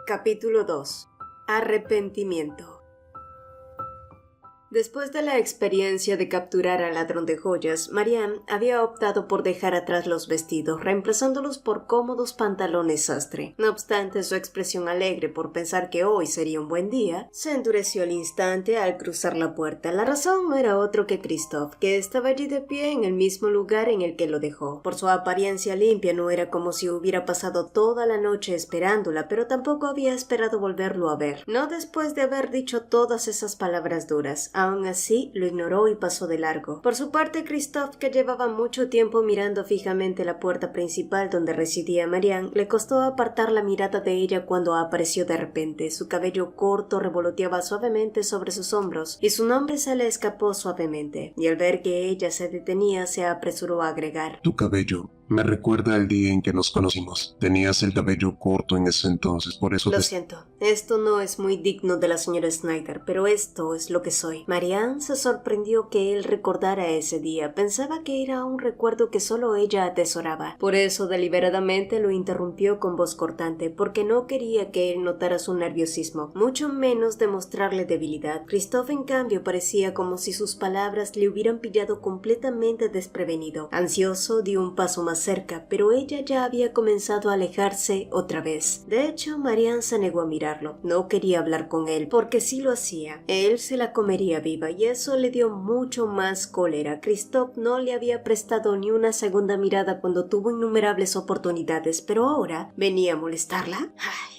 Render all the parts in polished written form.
Capítulo 2. Arrepentimiento. Después de la experiencia de capturar al ladrón de joyas, Marianne había optado por dejar atrás los vestidos, reemplazándolos por cómodos pantalones sastre. No obstante, su expresión alegre por pensar que hoy sería un buen día, se endureció al instante al cruzar la puerta. La razón no era otro que Christophe, que estaba allí de pie en el mismo lugar en el que lo dejó. Por su apariencia limpia no era como si hubiera pasado toda la noche esperándola, pero tampoco había esperado volverlo a ver. No después de haber dicho todas esas palabras duras. Aún así, lo ignoró y pasó de largo. Por su parte, Christophe, que llevaba mucho tiempo mirando fijamente la puerta principal donde residía Marianne, le costó apartar la mirada de ella cuando apareció de repente. Su cabello corto revoloteaba suavemente sobre sus hombros y su nombre se le escapó suavemente. Y al ver que ella se detenía, se apresuró a agregar: Tu cabello me recuerda al día en que nos conocimos. Tenías el cabello corto en ese entonces, por eso Lo siento, esto no es muy digno de la señora Snyder, pero esto es lo que soy. Marianne se sorprendió que él recordara ese día. Pensaba que era un recuerdo que solo ella atesoraba. Por eso deliberadamente lo interrumpió con voz cortante, porque no quería que él notara su nerviosismo, mucho menos demostrarle debilidad. Christophe, en cambio, parecía como si sus palabras le hubieran pillado completamente desprevenido. Ansioso, dio un paso más cerca, pero ella ya había comenzado a alejarse otra vez. De hecho, Marianne se negó a mirarlo. No quería hablar con él, porque si lo hacía, él se la comería viva, y eso le dio mucho más cólera. Christophe no le había prestado ni una segunda mirada cuando tuvo innumerables oportunidades, pero ahora venía a molestarla. ¡Ay!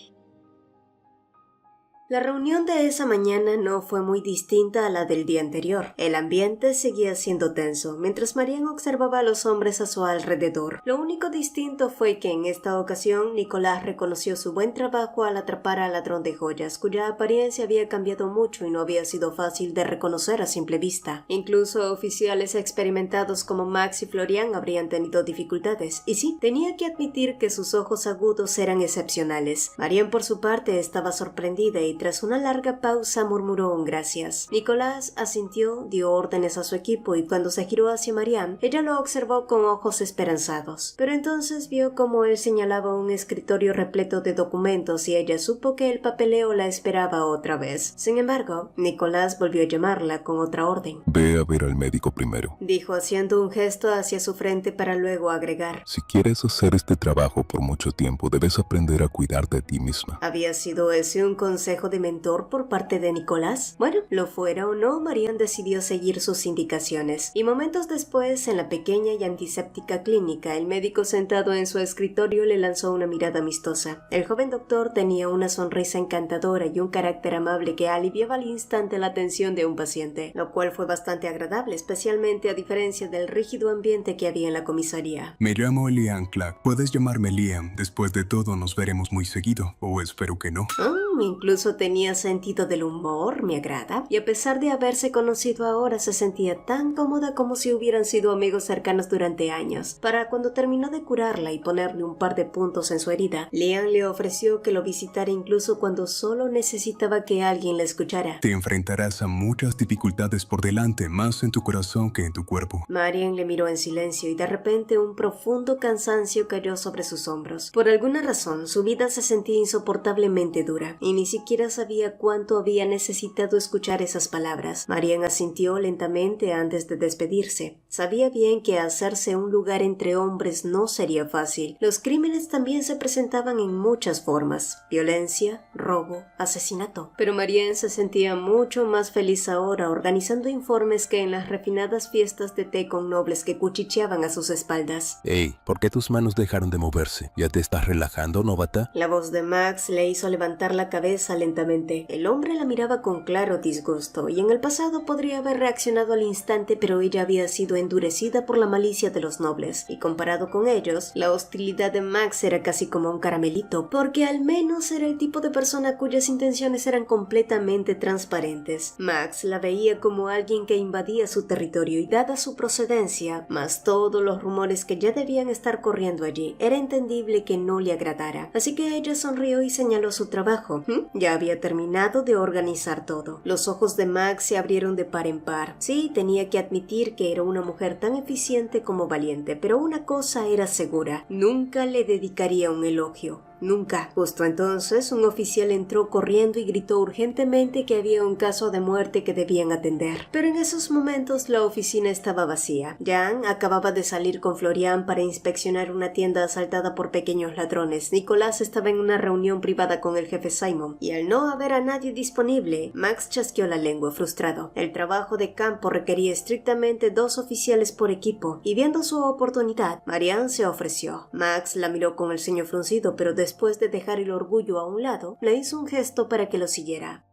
La reunión de esa mañana no fue muy distinta a la del día anterior. El ambiente seguía siendo tenso, mientras Marianne observaba a los hombres a su alrededor. Lo único distinto fue que en esta ocasión Nicolás reconoció su buen trabajo al atrapar al ladrón de joyas, cuya apariencia había cambiado mucho y no había sido fácil de reconocer a simple vista. Incluso oficiales experimentados como Max y Florian habrían tenido dificultades, y sí, tenía que admitir que sus ojos agudos eran excepcionales. Marianne, por su parte, estaba sorprendida y tras una larga pausa murmuró un gracias. Nicolás asintió, dio órdenes a su equipo y cuando se giró hacia Marianne, ella lo observó con ojos esperanzados. Pero entonces vio cómo él señalaba un escritorio repleto de documentos y ella supo que el papeleo la esperaba otra vez. Sin embargo, Nicolás volvió a llamarla con otra orden. Ve a ver al médico primero, dijo haciendo un gesto hacia su frente para luego agregar: si quieres hacer este trabajo por mucho tiempo, debes aprender a cuidarte de ti misma. ¿Había sido ese un consejo de mentor por parte de Nicolás? Bueno, lo fuera o no, Marianne decidió seguir sus indicaciones, y momentos después, en la pequeña y antiséptica clínica, el médico sentado en su escritorio le lanzó una mirada amistosa. El joven doctor tenía una sonrisa encantadora y un carácter amable que aliviaba al instante la tensión de un paciente, lo cual fue bastante agradable, especialmente a diferencia del rígido ambiente que había en la comisaría. Me llamo Liam Clark. Puedes llamarme Liam. Después de todo, nos veremos muy seguido, o espero que no. Incluso tenía sentido del humor, me agrada, y a pesar de haberse conocido ahora se sentía tan cómoda como si hubieran sido amigos cercanos durante años. Para cuando terminó de curarla y ponerle un par de puntos en su herida, Liam le ofreció que lo visitara incluso cuando solo necesitaba que alguien la escuchara. Te enfrentarás a muchas dificultades por delante, más en tu corazón que en tu cuerpo. Marianne le miró en silencio y de repente un profundo cansancio cayó sobre sus hombros. Por alguna razón, su vida se sentía insoportablemente dura y ni siquiera sabía cuánto había necesitado escuchar esas palabras. Marianne asintió lentamente antes de despedirse. Sabía bien que hacerse un lugar entre hombres no sería fácil. Los crímenes también se presentaban en muchas formas: violencia, robo, asesinato. Pero Marianne se sentía mucho más feliz ahora organizando informes que en las refinadas fiestas de té con nobles que cuchicheaban a sus espaldas. Hey, ¿por qué tus manos dejaron de moverse? ¿Ya te estás relajando, novata? La voz de Max le hizo levantar la cabeza lentamente. El hombre la miraba con claro disgusto, y en el pasado podría haber reaccionado al instante, pero ella había sido endurecida por la malicia de los nobles, y comparado con ellos, la hostilidad de Max era casi como un caramelito, porque al menos era el tipo de persona cuyas intenciones eran completamente transparentes. Max la veía como alguien que invadía su territorio, y dada su procedencia, más todos los rumores que ya debían estar corriendo allí, era entendible que no le agradara. Así que ella sonrió y señaló su trabajo. Ya había terminado de organizar todo. Los ojos de Max se abrieron de par en par. Sí, tenía que admitir que era una mujer tan eficiente como valiente, pero una cosa era segura: nunca le dedicaría un elogio. Nunca. Justo entonces, un oficial entró corriendo y gritó urgentemente que había un caso de muerte que debían atender. Pero en esos momentos la oficina estaba vacía. Jan acababa de salir con Florian para inspeccionar una tienda asaltada por pequeños ladrones. Nicolás estaba en una reunión privada con el jefe Simon, y al no haber a nadie disponible, Max chasqueó la lengua frustrado. El trabajo de campo requería estrictamente 2 oficiales por equipo, y viendo su oportunidad, Marianne se ofreció. Max la miró con el ceño fruncido, pero después de dejar el orgullo a un lado, le hizo un gesto para que lo siguiera.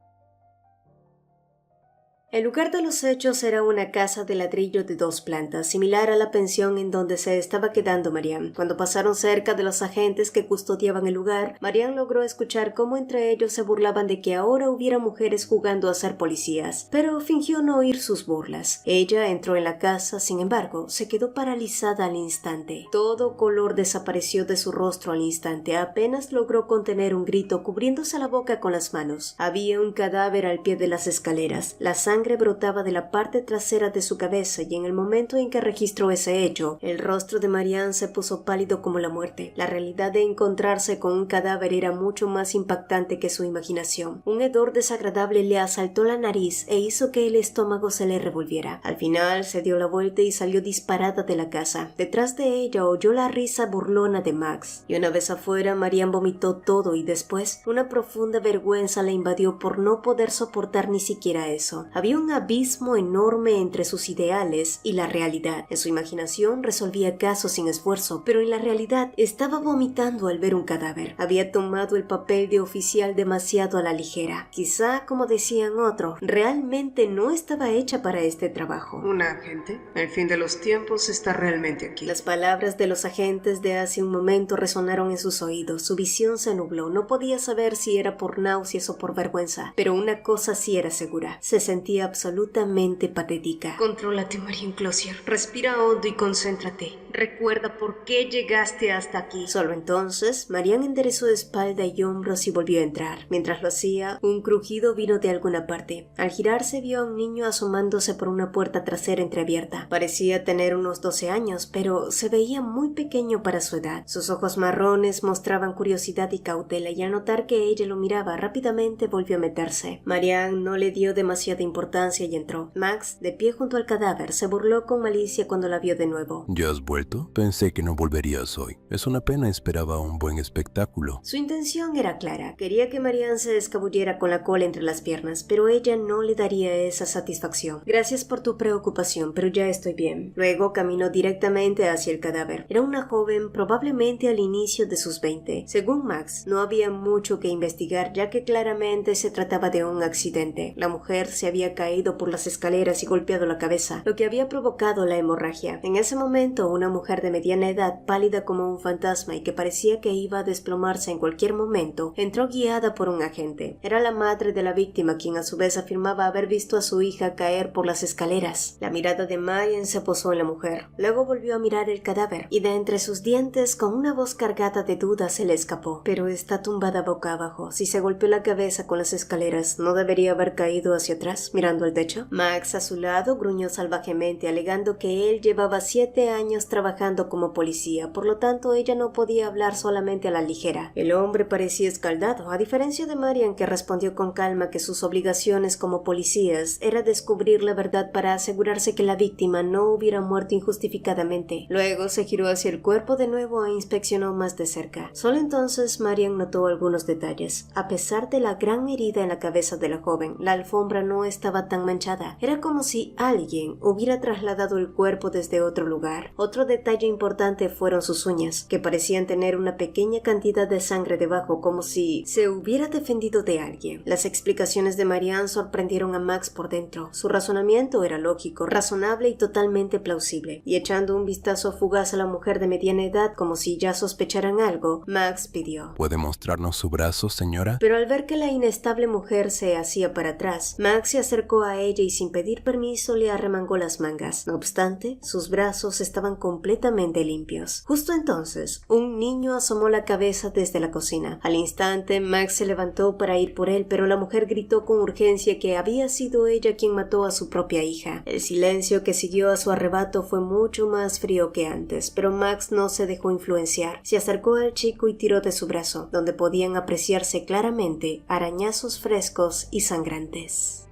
El lugar de los hechos era una casa de ladrillo de 2 plantas, similar a la pensión en donde se estaba quedando Marianne. Cuando pasaron cerca de los agentes que custodiaban el lugar, Marianne logró escuchar cómo entre ellos se burlaban de que ahora hubiera mujeres jugando a ser policías, pero fingió no oír sus burlas. Ella entró en la casa, sin embargo, se quedó paralizada al instante. Todo color desapareció de su rostro al instante, apenas logró contener un grito cubriéndose la boca con las manos. Había un cadáver al pie de las escaleras. La sangre brotaba de la parte trasera de su cabeza y en el momento en que registró ese hecho, el rostro de Marianne se puso pálido como la muerte. La realidad de encontrarse con un cadáver era mucho más impactante que su imaginación. Un hedor desagradable le asaltó la nariz e hizo que el estómago se le revolviera. Al final se dio la vuelta y salió disparada de la casa. Detrás de ella oyó la risa burlona de Max. Y una vez afuera, Marianne vomitó todo y después una profunda vergüenza la invadió por no poder soportar ni siquiera eso. Había un abismo enorme entre sus ideales y la realidad. En su imaginación resolvía casos sin esfuerzo, pero en la realidad estaba vomitando al ver un cadáver. Había tomado el papel de oficial demasiado a la ligera. Quizá, como decían otros, realmente no estaba hecha para este trabajo. ¿Una agente? El fin de los tiempos está realmente aquí. Las palabras de los agentes de hace un momento resonaron en sus oídos. Su visión se nubló. No podía saber si era por náuseas o por vergüenza, pero una cosa sí era segura. Se sentía absolutamente patética. Contrólate, Marianne Cloutier. Respira hondo y concéntrate. Recuerda por qué llegaste hasta aquí. Solo entonces, Marianne enderezó espalda y hombros y volvió a entrar. Mientras lo hacía, un crujido vino de alguna parte. Al girarse vio a un niño asomándose por una puerta trasera entreabierta. Parecía tener unos 12 años, pero se veía muy pequeño para su edad. Sus ojos marrones mostraban curiosidad y cautela, y al notar que ella lo miraba, rápidamente volvió a meterse. Marianne no le dio demasiada importancia y entró. Max, de pie junto al cadáver, se burló con malicia cuando la vio de nuevo. ¿Ya has vuelto? Pensé que no volverías hoy. Es una pena, esperaba un buen espectáculo. Su intención era clara. Quería que Marianne se escabullera con la cola entre las piernas, pero ella no le daría esa satisfacción. Gracias por tu preocupación, pero ya estoy bien. Luego caminó directamente hacia el cadáver. Era una joven, probablemente al inicio de sus 20. Según Max, no había mucho que investigar, ya que claramente se trataba de un accidente. La mujer se había caído por las escaleras y golpeado la cabeza, lo que había provocado la hemorragia. En ese momento, una mujer de mediana edad, pálida como un fantasma y que parecía que iba a desplomarse en cualquier momento, entró guiada por un agente. Era la madre de la víctima, quien a su vez afirmaba haber visto a su hija caer por las escaleras. La mirada de Marianne se posó en la mujer. Luego volvió a mirar el cadáver, y de entre sus dientes, con una voz cargada de duda, se le escapó. Pero está tumbada boca abajo. Si se golpeó la cabeza con las escaleras, ¿no debería haber caído hacia atrás, mirando al techo? Max, a su lado, gruñó salvajemente, alegando que él llevaba 7 años trabajando como policía, por lo tanto ella no podía hablar solamente a la ligera. El hombre parecía escaldado, a diferencia de Marianne, que respondió con calma que sus obligaciones como policías era descubrir la verdad para asegurarse que la víctima no hubiera muerto injustificadamente. Luego se giró hacia el cuerpo de nuevo e inspeccionó más de cerca. Solo entonces Marianne notó algunos detalles. A pesar de la gran herida en la cabeza de la joven, la alfombra no estaba tan manchada. Era como si alguien hubiera trasladado el cuerpo desde otro lugar. Otro detalle importante fueron sus uñas, que parecían tener una pequeña cantidad de sangre debajo, como si se hubiera defendido de alguien. Las explicaciones de Marianne sorprendieron a Max por dentro. Su razonamiento era lógico, razonable y totalmente plausible. Y echando un vistazo fugaz a la mujer de mediana edad, como si ya sospecharan algo, Max pidió: ¿Puede mostrarnos su brazo, señora? Pero al ver que la inestable mujer se hacía para atrás, Max se acercó a ella y sin pedir permiso le arremangó las mangas. No obstante, sus brazos estaban completamente completamente limpios. Justo entonces, un niño asomó la cabeza desde la cocina. Al instante, Max se levantó para ir por él, pero la mujer gritó con urgencia que había sido ella quien mató a su propia hija. El silencio que siguió a su arrebato fue mucho más frío que antes, pero Max no se dejó influenciar. Se acercó al chico y tiró de su brazo, donde podían apreciarse claramente arañazos frescos y sangrantes.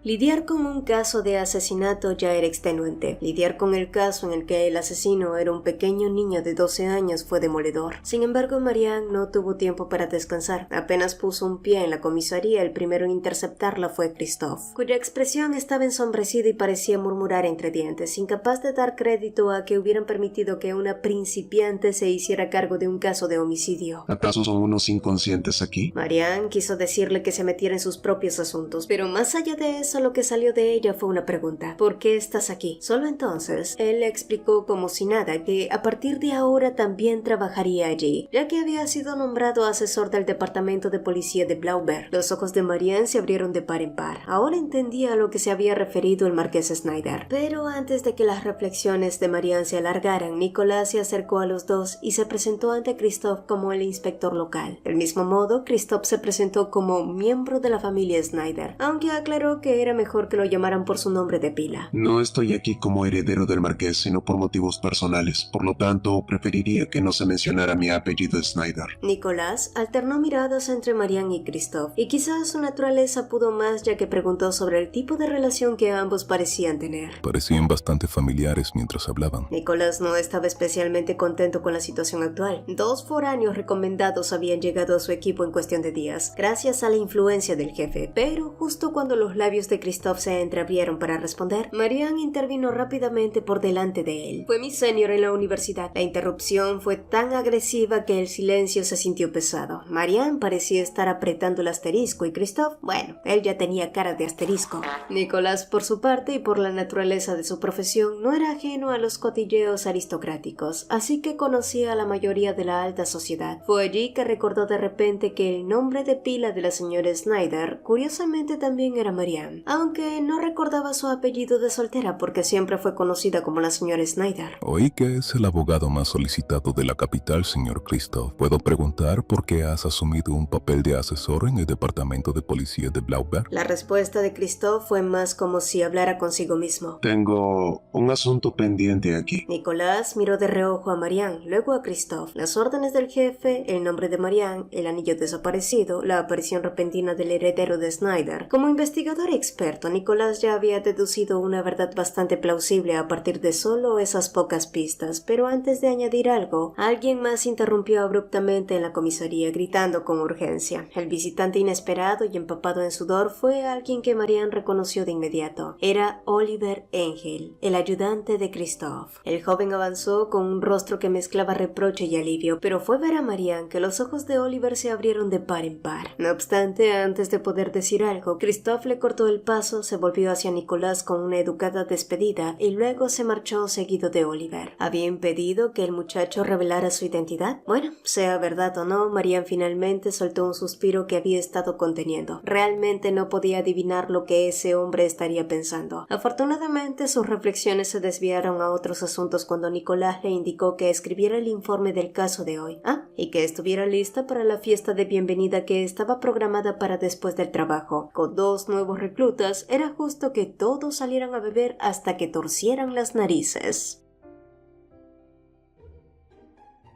Lidiar con un caso de asesinato ya era extenuante. Lidiar con el caso en el que el asesino era un pequeño niño de 12 años fue demoledor. Sin embargo, Marianne no tuvo tiempo para descansar. Apenas puso un pie en la comisaría, el primero en interceptarla fue Christophe, cuya expresión estaba ensombrecida y parecía murmurar entre dientes, incapaz de dar crédito a que hubieran permitido que una principiante se hiciera cargo de un caso de homicidio. ¿Acaso son unos inconscientes aquí? Marianne quiso decirle que se metiera en sus propios asuntos, pero más allá de eso, lo que salió de ella fue una pregunta: ¿por qué estás aquí? Solo entonces, él le explicó como si nada que a partir de ahora también trabajaría allí, ya que había sido nombrado asesor del departamento de policía de Blauber. Los ojos de Marianne se abrieron de par en par. Ahora entendía a lo que se había referido el marqués Snyder. Pero antes de que las reflexiones de Marianne se alargaran, Nicolás se acercó a los dos y se presentó ante Christophe como el inspector local. Del mismo modo, Christophe se presentó como miembro de la familia Snyder, aunque aclaró que era mejor que lo llamaran por su nombre de pila. No estoy aquí como heredero del marqués, sino por motivos personales. Por lo tanto, preferiría que no se mencionara mi apellido Snyder. Nicolás alternó miradas entre Marianne y Christophe, y quizás su naturaleza pudo más ya que preguntó sobre el tipo de relación que ambos parecían tener. Parecían bastante familiares mientras hablaban. Nicolás no estaba especialmente contento con la situación actual. 2 foráneos recomendados habían llegado a su equipo en cuestión de días, gracias a la influencia del jefe, pero justo cuando los labios de Christophe se entreabrieron para responder, Marianne intervino rápidamente por delante de él. Fue mi senior en la universidad. La interrupción fue tan agresiva que el silencio se sintió pesado. Marianne parecía estar apretando el asterisco y Christophe, bueno, él ya tenía cara de asterisco. Nicolás, por su parte y por la naturaleza de su profesión, no era ajeno a los cotilleos aristocráticos, así que conocía a la mayoría de la alta sociedad. Fue allí que recordó de repente que el nombre de pila de la señora Snyder, curiosamente, también era Marianne, aunque no recordaba su apellido de soltera porque siempre fue conocida como la señora Snyder. Oí que es el abogado más solicitado de la capital, señor Christophe. ¿Puedo preguntar por qué has asumido un papel de asesor en el departamento de policía de Blauber? La respuesta de Christophe fue más como si hablara consigo mismo. Tengo un asunto pendiente aquí. Nicolás miró de reojo a Marianne, luego a Christophe. Las órdenes del jefe, el nombre de Marianne, el anillo desaparecido, la aparición repentina del heredero de Snyder. Como investigador experto, Nicolás ya había deducido una verdad bastante plausible a partir de solo esas pocas pistas, pero antes de añadir algo, alguien más interrumpió abruptamente en la comisaría, gritando con urgencia. El visitante inesperado y empapado en sudor fue alguien que Marianne reconoció de inmediato. Era Oliver Engel, el ayudante de Christophe. El joven avanzó con un rostro que mezclaba reproche y alivio, pero fue ver a Marianne que los ojos de Oliver se abrieron de par en par. No obstante, antes de poder decir algo, Christophe le cortó el paso, se volvió hacia Nicolás con una educada despedida y luego se marchó seguido de Oliver. ¿Había impedido que el muchacho revelara su identidad? Bueno, sea verdad o no, Marianne finalmente soltó un suspiro que había estado conteniendo. Realmente no podía adivinar lo que ese hombre estaría pensando. Afortunadamente, sus reflexiones se desviaron a otros asuntos cuando Nicolás le indicó que escribiera el informe del caso de hoy. Y que estuviera lista para la fiesta de bienvenida que estaba programada para después del trabajo. Con 2 nuevos reclutas, era justo que todos salieran a beber hasta que torcieran las narices.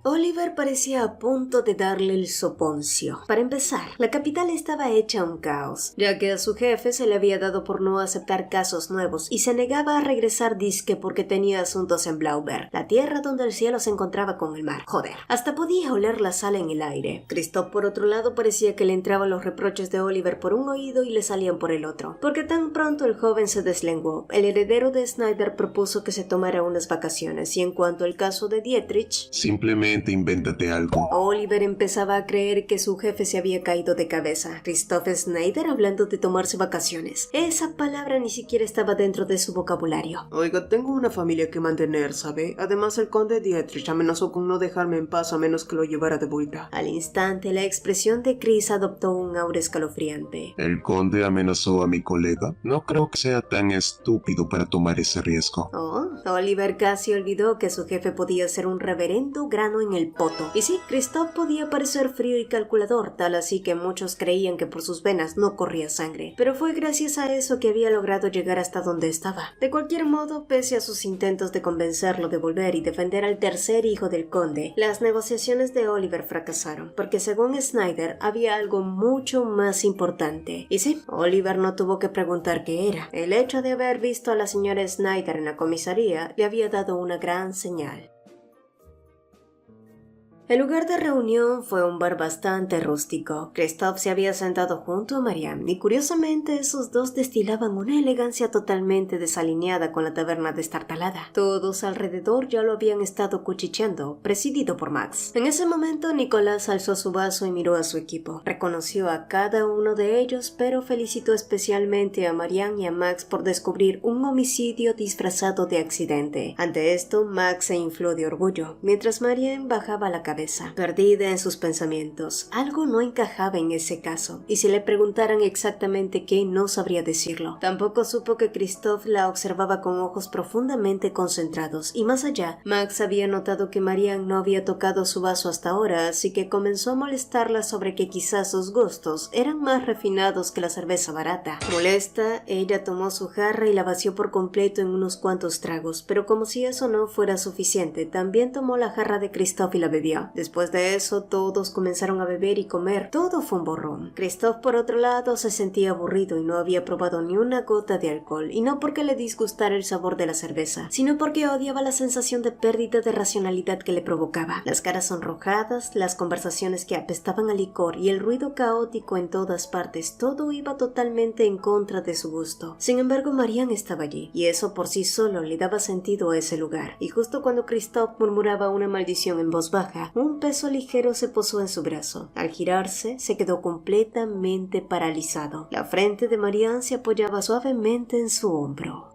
Oliver parecía a punto de darle el soponcio. Para empezar, la capital estaba hecha un caos, ya que a su jefe se le había dado por no aceptar casos nuevos y se negaba a regresar disque porque tenía asuntos en Blauber, la tierra donde el cielo se encontraba con el mar. Joder, hasta podía oler la sal en el aire. Christophe, por otro lado, parecía que le entraban los reproches de Oliver por un oído y le salían por el otro, porque tan pronto el joven se deslenguó. El heredero de Snyder propuso que se tomara unas vacaciones y en cuanto al caso de Dietrich, simplemente Simplemente invéntate algo. Oliver empezaba a creer que su jefe se había caído de cabeza. Christoph Snyder hablando de tomarse vacaciones. Esa palabra ni siquiera estaba dentro de su vocabulario. Oiga, tengo una familia que mantener, ¿sabe? Además, el conde Dietrich amenazó con no dejarme en paz a menos que lo llevara de vuelta. Al instante, la expresión de Chris adoptó un aura escalofriante. ¿El conde amenazó a mi colega? No creo que sea tan estúpido para tomar ese riesgo. Oh, Oliver casi olvidó que su jefe podía ser un reverendo grano en el poto. Y sí, Christoph podía parecer frío y calculador, tal así que muchos creían que por sus venas no corría sangre. Pero fue gracias a eso que había logrado llegar hasta donde estaba. De cualquier modo, pese a sus intentos de convencerlo de volver y defender al tercer hijo del conde, las negociaciones de Oliver fracasaron, porque según Snyder había algo mucho más importante. Y sí, Oliver no tuvo que preguntar qué era. El hecho de haber visto a la señora Snyder en la comisaría le había dado una gran señal. El lugar de reunión fue un bar bastante rústico. Christoph se había sentado junto a Marianne y curiosamente esos dos destilaban una elegancia totalmente desalineada con la taberna destartalada. Todos alrededor ya lo habían estado cuchicheando, presidido por Max. En ese momento Nicolás alzó su vaso y miró a su equipo. Reconoció a cada uno de ellos, pero felicitó especialmente a Marianne y a Max por descubrir un homicidio disfrazado de accidente. Ante esto, Max se infló de orgullo, mientras Marianne bajaba la cabeza. Perdida en sus pensamientos, algo no encajaba en ese caso, y si le preguntaran exactamente qué, no sabría decirlo. Tampoco supo que Christoph la observaba con ojos profundamente concentrados, y más allá, Max había notado que Marianne no había tocado su vaso hasta ahora, así que comenzó a molestarla sobre que quizás sus gustos eran más refinados que la cerveza barata. Molesta, ella tomó su jarra y la vació por completo en unos cuantos tragos, pero como si eso no fuera suficiente, también tomó la jarra de Christoph y la bebió. Después de eso, todos comenzaron a beber y comer. Todo fue un borrón. Christoph, por otro lado, se sentía aburrido y no había probado ni una gota de alcohol, y no porque le disgustara el sabor de la cerveza, sino porque odiaba la sensación de pérdida de racionalidad que le provocaba. Las caras sonrojadas, las conversaciones que apestaban a licor y el ruido caótico en todas partes, todo iba totalmente en contra de su gusto. Sin embargo, Marianne estaba allí, y eso por sí solo le daba sentido a ese lugar. Y justo cuando Christoph murmuraba una maldición en voz baja, un peso ligero se posó en su brazo. Al girarse, se quedó completamente paralizado. La frente de Marianne se apoyaba suavemente en su hombro.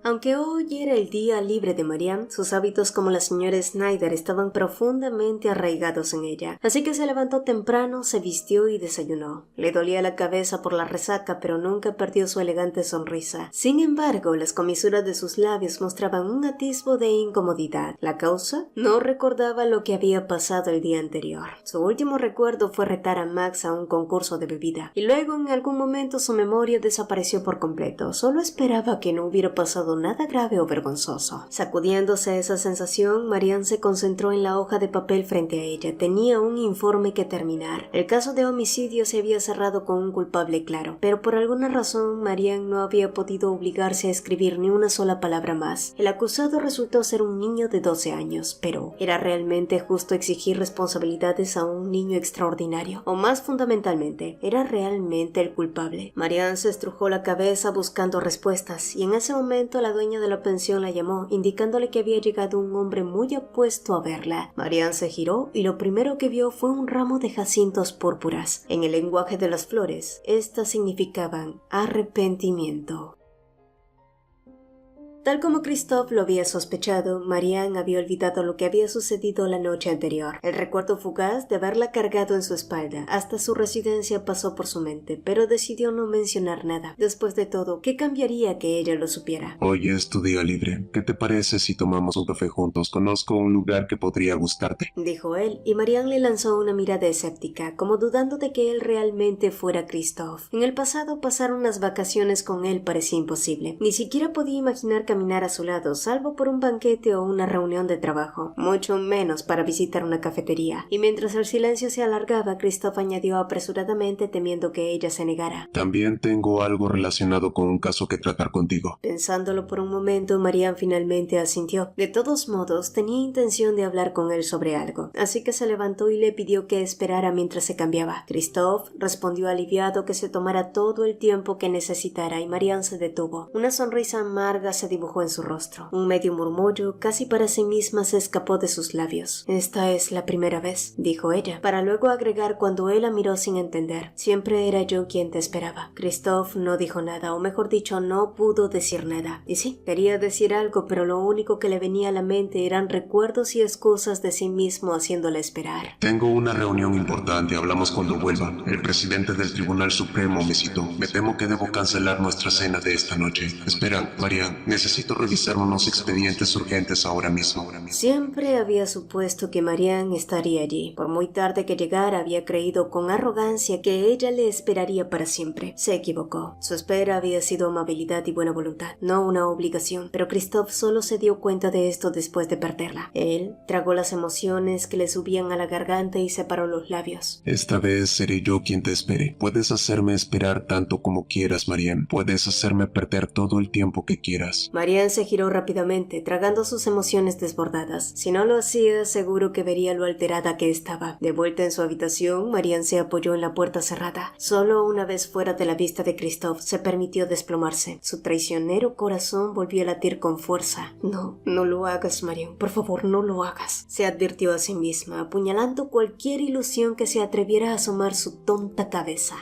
Aunque hoy era el día libre de Marianne, sus hábitos como la señora Snyder estaban profundamente arraigados en ella, así que se levantó temprano, se vistió y desayunó. Le dolía la cabeza por la resaca, pero nunca perdió su elegante sonrisa. Sin embargo, las comisuras de sus labios mostraban un atisbo de incomodidad. ¿La causa? No recordaba lo que había pasado el día anterior. Su último recuerdo fue retar a Max a un concurso de bebida, y luego en algún momento su memoria desapareció por completo. Solo esperaba que no hubiera pasado nada grave o vergonzoso. Sacudiéndose esa sensación, Marianne se concentró en la hoja de papel frente a ella. Tenía un informe que terminar. El caso de homicidio se había cerrado con un culpable claro, pero por alguna razón Marianne no había podido obligarse a escribir ni una sola palabra más. El acusado resultó ser un niño de 12 años, pero ¿era realmente justo exigir responsabilidades a un niño extraordinario? O más fundamentalmente, ¿era realmente el culpable? Marianne se estrujó la cabeza buscando respuestas, y en ese momento la dueña de la pensión la llamó, indicándole que había llegado un hombre muy apuesto a verla. Marianne se giró y lo primero que vio fue un ramo de jacintos púrpuras. En el lenguaje de las flores, estas significaban arrepentimiento. Tal como Christoph lo había sospechado, Marianne había olvidado lo que había sucedido la noche anterior. El recuerdo fugaz de haberla cargado en su espalda hasta su residencia pasó por su mente, pero decidió no mencionar nada. Después de todo, ¿qué cambiaría que ella lo supiera? Hoy es tu día libre. ¿Qué te parece si tomamos un café juntos? Conozco un lugar que podría gustarte, dijo él, y Marianne le lanzó una mirada escéptica, como dudando de que él realmente fuera Christoph. En el pasado, pasar unas vacaciones con él parecía imposible. Ni siquiera podía imaginar caminar a su lado, salvo por un banquete o una reunión de trabajo, mucho menos para visitar una cafetería. Y mientras el silencio se alargaba, Christoph añadió apresuradamente, temiendo que ella se negara: también tengo algo relacionado con un caso que tratar contigo. Pensándolo por un momento, Marianne finalmente asintió. De todos modos, tenía intención de hablar con él sobre algo, así que se levantó y le pidió que esperara mientras se cambiaba. Christoph respondió aliviado que se tomara todo el tiempo que necesitara, y Marianne se detuvo. Una sonrisa amarga se dibujó dibujó en su rostro. Un medio murmullo, casi para sí misma, se escapó de sus labios. «Esta es la primera vez», dijo ella, para luego agregar cuando él la miró sin entender. «Siempre era yo quien te esperaba». Christophe no dijo nada, o mejor dicho, no pudo decir nada. Y sí, quería decir algo, pero lo único que le venía a la mente eran recuerdos y excusas de sí mismo haciéndole esperar. Tengo una reunión importante, hablamos cuando vuelva. El presidente del Tribunal Supremo me citó. Me temo que debo cancelar nuestra cena de esta noche. Espera, Marianne, necesito revisar unos expedientes urgentes ahora mismo. Siempre había supuesto que Marianne estaría allí. Por muy tarde que llegara, había creído con arrogancia que ella le esperaría para siempre. Se equivocó. Su espera había sido amabilidad y buena voluntad, no una obligación. Pero Christophe solo se dio cuenta de esto después de perderla. Él tragó las emociones que le subían a la garganta y separó los labios. Esta vez seré yo quien te espere. Puedes hacerme esperar tanto como quieras, Marianne. Puedes hacerme perder todo el tiempo que quieras. Marianne se giró rápidamente, tragando sus emociones desbordadas. Si no lo hacía, seguro que vería lo alterada que estaba. De vuelta en su habitación, Marianne se apoyó en la puerta cerrada. Solo una vez fuera de la vista de Christophe, se permitió desplomarse. Su traicionero corazón volvió a latir con fuerza. «No, no lo hagas, Marianne. Por favor, no lo hagas», se advirtió a sí misma, apuñalando cualquier ilusión que se atreviera a asomar su tonta cabeza.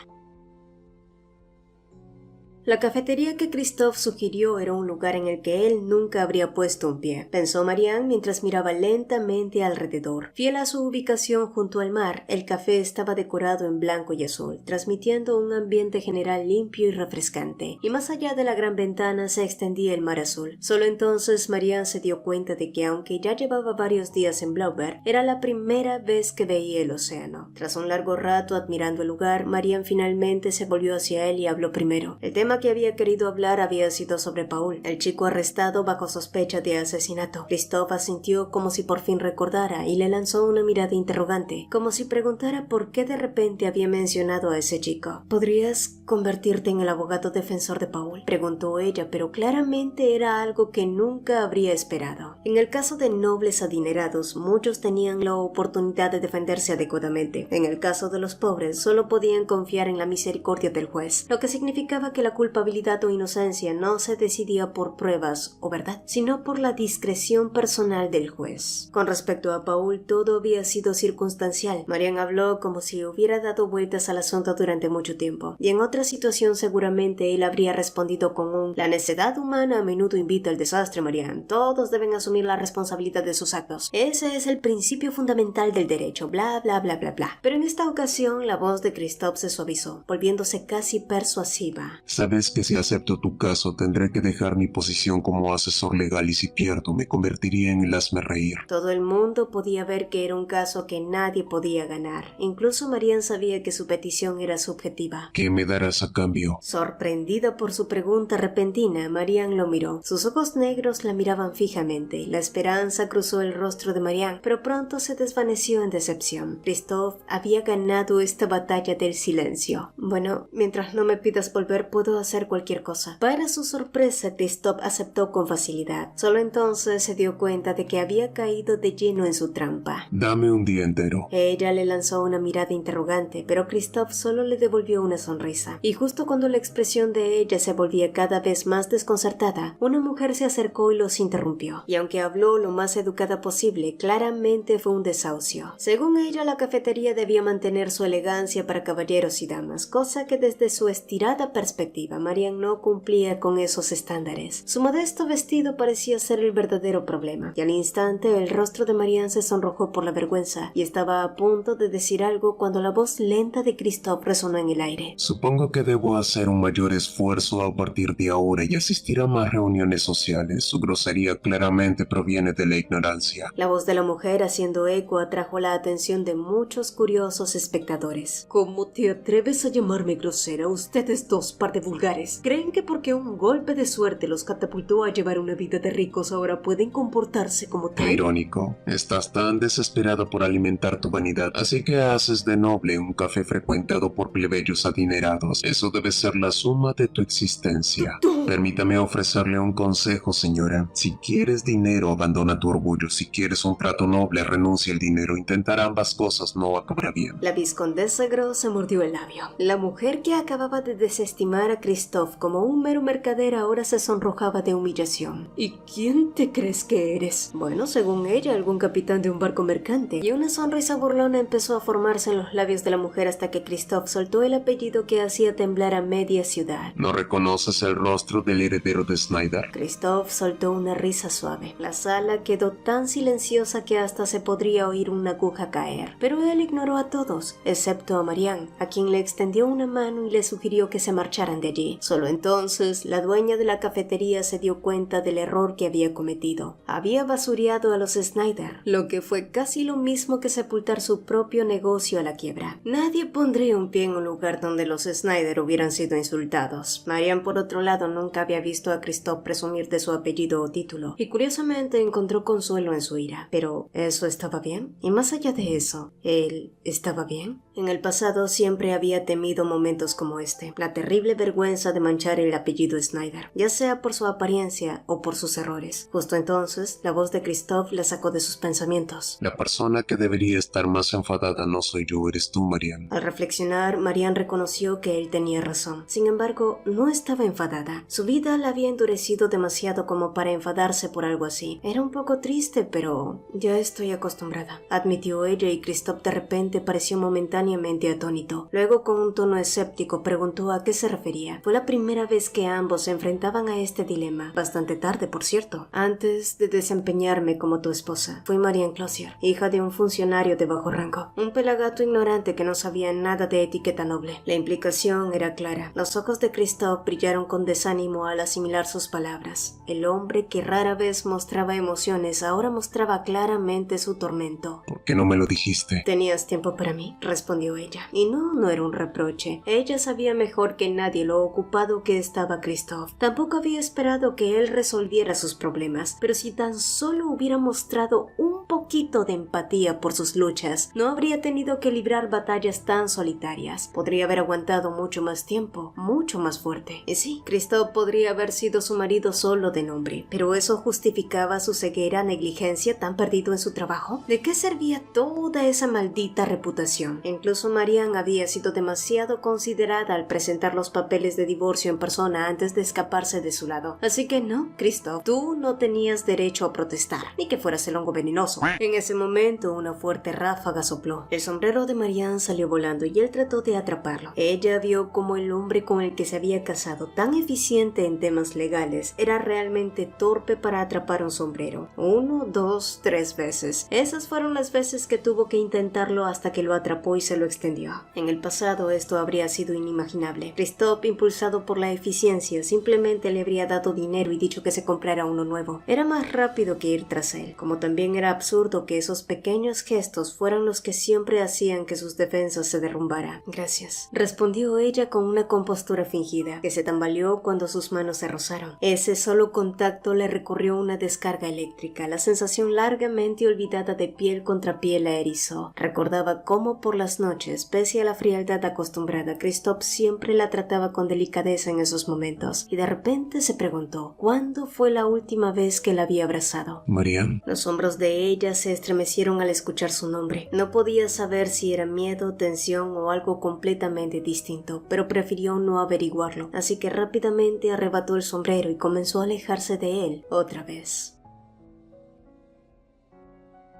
La cafetería que Christophe sugirió era un lugar en el que él nunca habría puesto un pie, pensó Marianne mientras miraba lentamente alrededor. Fiel a su ubicación junto al mar, el café estaba decorado en blanco y azul, transmitiendo un ambiente general limpio y refrescante, y más allá de la gran ventana se extendía el mar azul. Solo entonces Marianne se dio cuenta de que aunque ya llevaba varios días en Blaubert, era la primera vez que veía el océano. Tras un largo rato admirando el lugar, Marianne finalmente se volvió hacia él y habló primero. El tema que había querido hablar había sido sobre Paul, el chico arrestado bajo sospecha de asesinato. Christophe asintió como si por fin recordara y le lanzó una mirada interrogante, como si preguntara por qué de repente había mencionado a ese chico. «¿Podrías convertirte en el abogado defensor de Paul?», preguntó ella, pero claramente era algo que nunca habría esperado. En el caso de nobles adinerados, muchos tenían la oportunidad de defenderse adecuadamente. En el caso de los pobres, solo podían confiar en la misericordia del juez, lo que significaba que la culpabilidad o inocencia no se decidía por pruebas o verdad, sino por la discreción personal del juez. Con respecto a Paul, todo había sido circunstancial. Marianne habló como si hubiera dado vueltas al asunto durante mucho tiempo, y en otra situación seguramente él habría respondido con un «La necedad humana a menudo invita al desastre, Marianne. Todos deben asumir la responsabilidad de sus actos. Ese es el principio fundamental del derecho, bla, bla, bla, bla, bla». Pero en esta ocasión la voz de Christophe se suavizó, volviéndose casi persuasiva. Sabes que si acepto tu caso tendré que dejar mi posición como asesor legal y si pierdo me convertiría en el hazmerreír. Todo el mundo podía ver que era un caso que nadie podía ganar. Incluso Marianne sabía que su petición era subjetiva. ¿Qué me darás a cambio? Sorprendida por su pregunta repentina, Marianne lo miró. Sus ojos negros la miraban fijamente. La esperanza cruzó el rostro de Marianne, pero pronto se desvaneció en decepción. Christophe había ganado esta batalla del silencio. «Bueno, mientras no me pidas volver, puedo hacer cualquier cosa». Para su sorpresa, Christophe aceptó con facilidad. Solo entonces se dio cuenta de que había caído de lleno en su trampa. Dame un día entero. Ella le lanzó una mirada interrogante, pero Christophe solo le devolvió una sonrisa. Y justo cuando la expresión de ella se volvía cada vez más desconcertada, una mujer se acercó y los interrumpió. Y aunque habló lo más educada posible, claramente fue un desahucio. Según ella, la cafetería debía mantener su elegancia para caballeros y damas, cosa que desde su estirada perspectiva Marianne no cumplía con esos estándares. Su modesto vestido parecía ser el verdadero problema, y al instante el rostro de Marianne se sonrojó por la vergüenza y estaba a punto de decir algo cuando la voz lenta de Christophe resonó en el aire. Supongo que debo hacer un mayor esfuerzo a partir de ahora y asistir a más reuniones sociales. Su grosería claramente proviene de la ignorancia. La voz de la mujer haciendo eco atrajo la atención de muchos curiosos espectadores. ¿Cómo te atreves a llamarme grosera? Ustedes dos par de vulgares. ¿Creen que porque un golpe de suerte los catapultó a llevar una vida de ricos ahora pueden comportarse como tal? Qué irónico. Estás tan desesperada por alimentar tu vanidad, así que haces de noble un café frecuentado por plebeyos adinerados. Eso debe ser la suma de tu existencia. ¡Tú! Permítame ofrecerle un consejo, señora. Si quieres dinero, abandona tu orgullo. Si quieres un trato noble, renuncia al dinero. Intentar ambas cosas no acabará bien. La vizcondesa Gros se mordió el labio. La mujer que acababa de desestimar a Christophe como un mero mercader ahora se sonrojaba de humillación. ¿Y quién te crees que eres? Bueno, según ella, algún capitán de un barco mercante. Y una sonrisa burlona empezó a formarse en los labios de la mujer hasta que Christophe soltó el apellido que hacía temblar a media ciudad. ¿No reconoces el rostro del heredero de Snyder? Christophe soltó una risa suave. La sala quedó tan silenciosa que hasta se podría oír una aguja caer. Pero él ignoró a todos, excepto a Marianne, a quien le extendió una mano y le sugirió que se marcharan de allí. Solo entonces, la dueña de la cafetería se dio cuenta del error que había cometido. Había basureado a los Snyder, lo que fue casi lo mismo que sepultar su propio negocio a la quiebra. Nadie pondría un pie en un lugar donde los Snyder hubieran sido insultados. Marianne, por otro lado, nunca había visto a Christophe presumir de su apellido o título, y curiosamente encontró consuelo en su ira. Pero, ¿eso estaba bien? Y más allá de eso, ¿él estaba bien? En el pasado siempre había temido momentos como este, la terrible vergüenza de manchar el apellido Snyder, ya sea por su apariencia o por sus errores. Justo entonces, la voz de Christophe la sacó de sus pensamientos. La persona que debería estar más enfadada no soy yo, eres tú, Marianne. Al reflexionar, Marianne reconoció que él tenía razón. Sin embargo, no estaba enfadada. Su vida la había endurecido demasiado como para enfadarse por algo así. Era un poco triste, pero ya estoy acostumbrada, admitió ella, y Christophe de repente pareció momentáneamente atónito. Luego, con un tono escéptico, preguntó a qué se refería. Fue la primera vez que ambos se enfrentaban a este dilema. Bastante tarde, por cierto. Antes de desempeñarme como tu esposa, fui Marianne Clossier, hija de un funcionario de bajo rango. Un pelagato ignorante que no sabía nada de etiqueta noble. La implicación era clara. Los ojos de Christophe brillaron con desánimo al asimilar sus palabras. El hombre que rara vez mostraba emociones ahora mostraba claramente su tormento. ¿Por qué no me lo dijiste? ¿Tenías tiempo para mí?, respondió ella. Y no era un reproche. Ella sabía mejor que nadie lo ocupado que estaba Christophe. Tampoco había esperado que él resolviera sus problemas, pero si tan solo hubiera mostrado un poquito de empatía por sus luchas, no habría tenido que librar batallas tan solitarias. Podría haber aguantado mucho más tiempo, mucho más fuerte. Y sí, Christophe podría haber sido su marido solo de nombre, pero ¿eso justificaba su ceguera negligencia tan perdido en su trabajo? ¿De qué servía toda esa maldita reputación? Incluso Marianne había sido demasiado considerada al presentar los papeles de divorcio en persona antes de escaparse de su lado. Así que no, Christophe, tú no tenías derecho a protestar, ni que fueras el hongo venenoso. En ese momento, una fuerte ráfaga sopló. El sombrero de Marianne salió volando y él trató de atraparlo. Ella vio como el hombre con el que se había casado, tan eficiente en temas legales, era realmente torpe para atrapar un sombrero. 1, 2, 3 veces. Esas fueron las veces que tuvo que intentarlo hasta que lo atrapó y se lo extendió. En el pasado esto habría sido inimaginable. Christophe, impulsado por la eficiencia, simplemente le habría dado dinero y dicho que se comprara uno nuevo. Era más rápido que ir tras él, como también era absurdo que esos pequeños gestos fueran los que siempre hacían que sus defensas se derrumbaran. Gracias, respondió ella con una compostura fingida, que se tambaleó cuando sus manos se rozaron. Ese solo contacto le recorrió una descarga eléctrica. La sensación largamente olvidada de piel contra piel la erizó. Recordaba cómo por las noches, pese a la frialdad acostumbrada, Christophe siempre la trataba con delicadeza en esos momentos, y de repente se preguntó ¿cuándo fue la última vez que la había abrazado? Marianne. Los hombros de ella se estremecieron al escuchar su nombre. No podía saber si era miedo, tensión o algo completamente distinto, pero prefirió no averiguarlo, así que rápidamente arrebató el sombrero y comenzó a alejarse de él otra vez.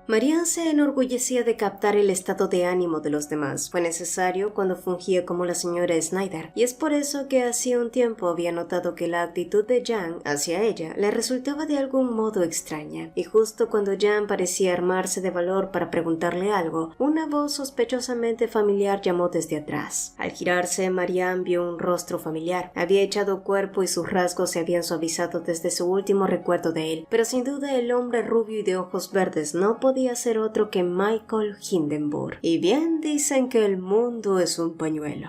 Marianne se enorgullecía de captar el estado de ánimo de los demás. Fue necesario cuando fungía como la señora Snyder, y es por eso que hacía un tiempo había notado que la actitud de Jean hacia ella le resultaba de algún modo extraña, y justo cuando Jean parecía armarse de valor para preguntarle algo, una voz sospechosamente familiar llamó desde atrás. Al girarse, Marianne vio un rostro familiar. Había echado cuerpo y sus rasgos se habían suavizado desde su último recuerdo de él, pero sin duda el hombre rubio y de ojos verdes no podía ser otro que Michael Hindenburg. Y bien dicen que el mundo es un pañuelo.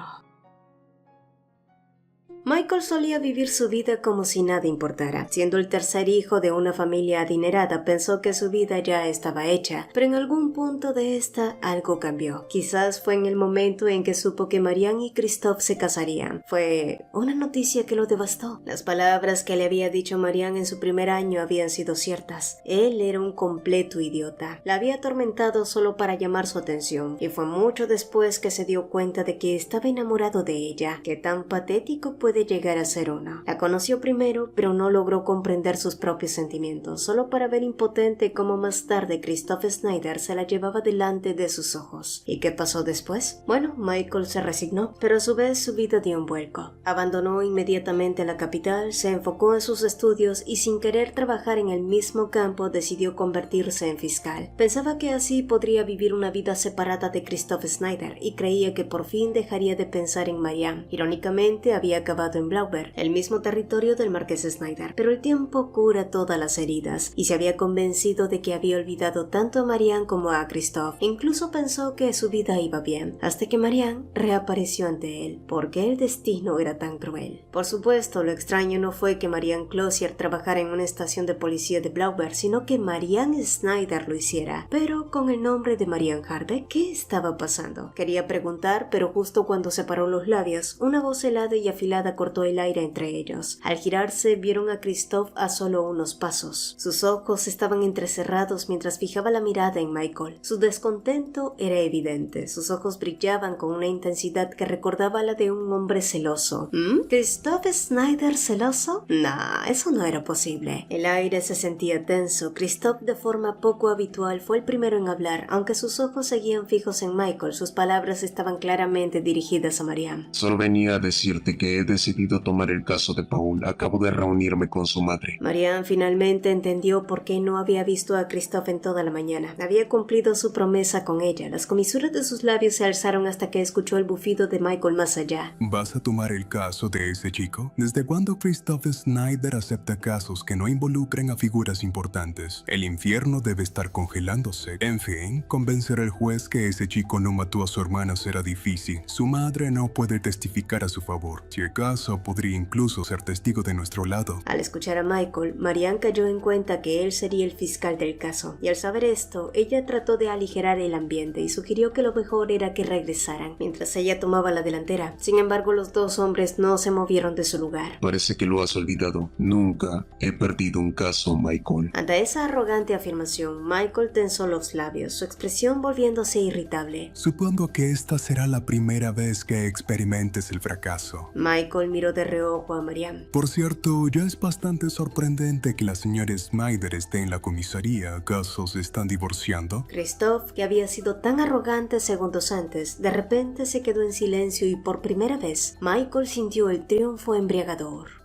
Michael solía vivir su vida como si nada importara. Siendo el tercer hijo de una familia adinerada, pensó que su vida ya estaba hecha, pero en algún punto de esta algo cambió. Quizás fue en el momento en que supo que Marianne y Christophe se casarían. Fue una noticia que lo devastó. Las palabras que le había dicho Marianne en su primer año habían sido ciertas. Él era un completo idiota. La había atormentado solo para llamar su atención, y fue mucho después que se dio cuenta de que estaba enamorado de ella. Qué tan patético puede llegar a ser uno. La conoció primero, pero no logró comprender sus propios sentimientos, solo para ver impotente cómo más tarde Christophe Snyder se la llevaba delante de sus ojos. ¿Y qué pasó después? Bueno, Michael se resignó, pero a su vez su vida dio un vuelco. Abandonó inmediatamente la capital, se enfocó en sus estudios y sin querer trabajar en el mismo campo decidió convertirse en fiscal. Pensaba que así podría vivir una vida separada de Christophe Snyder y creía que por fin dejaría de pensar en Marianne. Irónicamente había acabado en Blauber, el mismo territorio del marqués Snyder, pero el tiempo cura todas las heridas y se había convencido de que había olvidado tanto a Marianne como a Christophe. Incluso pensó que su vida iba bien, hasta que Marianne reapareció ante él. ¿Por qué el destino era tan cruel? Por supuesto, lo extraño no fue que Marianne Clossier trabajara en una estación de policía de Blauber, sino que Marianne Snyder lo hiciera, pero con el nombre de Marianne Harbeck. ¿Qué estaba pasando? Quería preguntar, pero justo cuando separó los labios, una voz helada y afilada cortó el aire entre ellos. Al girarse, vieron a Christophe a solo unos pasos. Sus ojos estaban entrecerrados mientras fijaba la mirada en Michael. Su descontento era evidente. Sus ojos brillaban con una intensidad que recordaba la de un hombre celoso. ¿Christophe Snyder celoso? Nah, eso no era posible. El aire se sentía tenso. Christophe, de forma poco habitual, fue el primero en hablar. Aunque sus ojos seguían fijos en Michael, sus palabras estaban claramente dirigidas a Marianne. Solo venía a decirte que he decidido tomar el caso de Paul. Acabo de reunirme con su madre. Marianne finalmente entendió por qué no había visto a Christophe en toda la mañana. Había cumplido su promesa con ella. Las comisuras de sus labios se alzaron hasta que escuchó el bufido de Michael más allá. ¿Vas a tomar el caso de ese chico? ¿Desde cuándo Christophe Snyder acepta casos que no involucren a figuras importantes? El infierno debe estar congelándose. En fin, convencer al juez que ese chico no mató a su hermana será difícil. Su madre no puede testificar a su favor. Si acaso, podría incluso ser testigo de nuestro lado. Al escuchar a Michael, Marianne cayó en cuenta que él sería el fiscal del caso, y al saber esto, ella trató de aligerar el ambiente y sugirió que lo mejor era que regresaran, mientras ella tomaba la delantera. Sin embargo, los dos hombres no se movieron de su lugar. Parece que lo has olvidado. Nunca he perdido un caso, Michael. Ante esa arrogante afirmación, Michael tensó los labios, su expresión volviéndose irritable. Supongo que esta será la primera vez que experimentes el fracaso. Michael miró de reojo a Marianne. Por cierto, ya es bastante sorprendente que la señora Snyder esté en la comisaría. ¿Acaso se están divorciando? Christophe, que había sido tan arrogante segundos antes, de repente se quedó en silencio y por primera vez, Michael sintió el triunfo embriagador.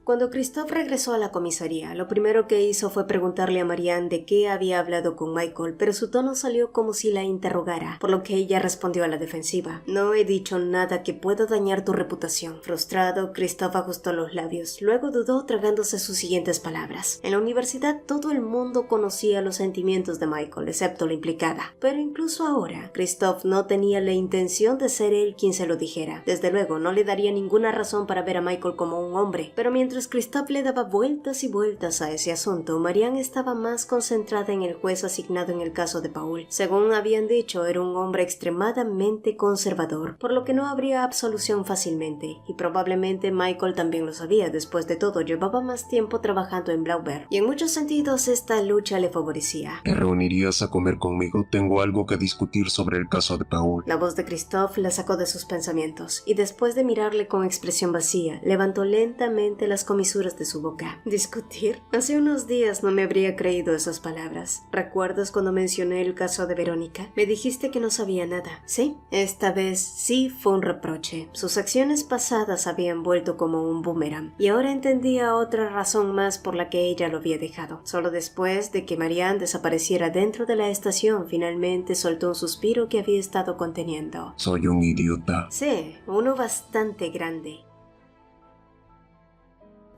Cuando Christophe regresó a la comisaría, lo primero que hizo fue preguntarle a Marianne de qué había hablado con Michael, pero su tono salió como si la interrogara, por lo que ella respondió a la defensiva. No he dicho nada que pueda dañar tu reputación. Frustrado, Christophe ajustó los labios, luego dudó tragándose sus siguientes palabras. En la universidad todo el mundo conocía los sentimientos de Michael, excepto la implicada. Pero incluso ahora, Christophe no tenía la intención de ser él quien se lo dijera. Desde luego, no le daría ninguna razón para ver a Michael como un hombre, pero mientras Christophe le daba vueltas y vueltas a ese asunto, Marianne estaba más concentrada en el juez asignado en el caso de Paul. Según habían dicho, era un hombre extremadamente conservador, por lo que no habría absolución fácilmente, y probablemente Michael también lo sabía. Después de todo, llevaba más tiempo trabajando en Blauber, y en muchos sentidos esta lucha le favorecía. ¿Te reunirías a comer conmigo? Tengo algo que discutir sobre el caso de Paul. La voz de Christophe la sacó de sus pensamientos, y después de mirarle con expresión vacía, levantó lentamente las comisuras de su boca. ¿Discutir? Hace unos días no me habría creído esas palabras. ¿Recuerdas cuando mencioné el caso de Verónica? Me dijiste que no sabía nada. Sí, esta vez sí fue un reproche. Sus acciones pasadas habían vuelto como un boomerang, y ahora entendía otra razón más por la que ella lo había dejado. Solo después de que Marianne desapareciera dentro de la estación, finalmente soltó un suspiro que había estado conteniendo. Soy un idiota. Sí, uno bastante grande.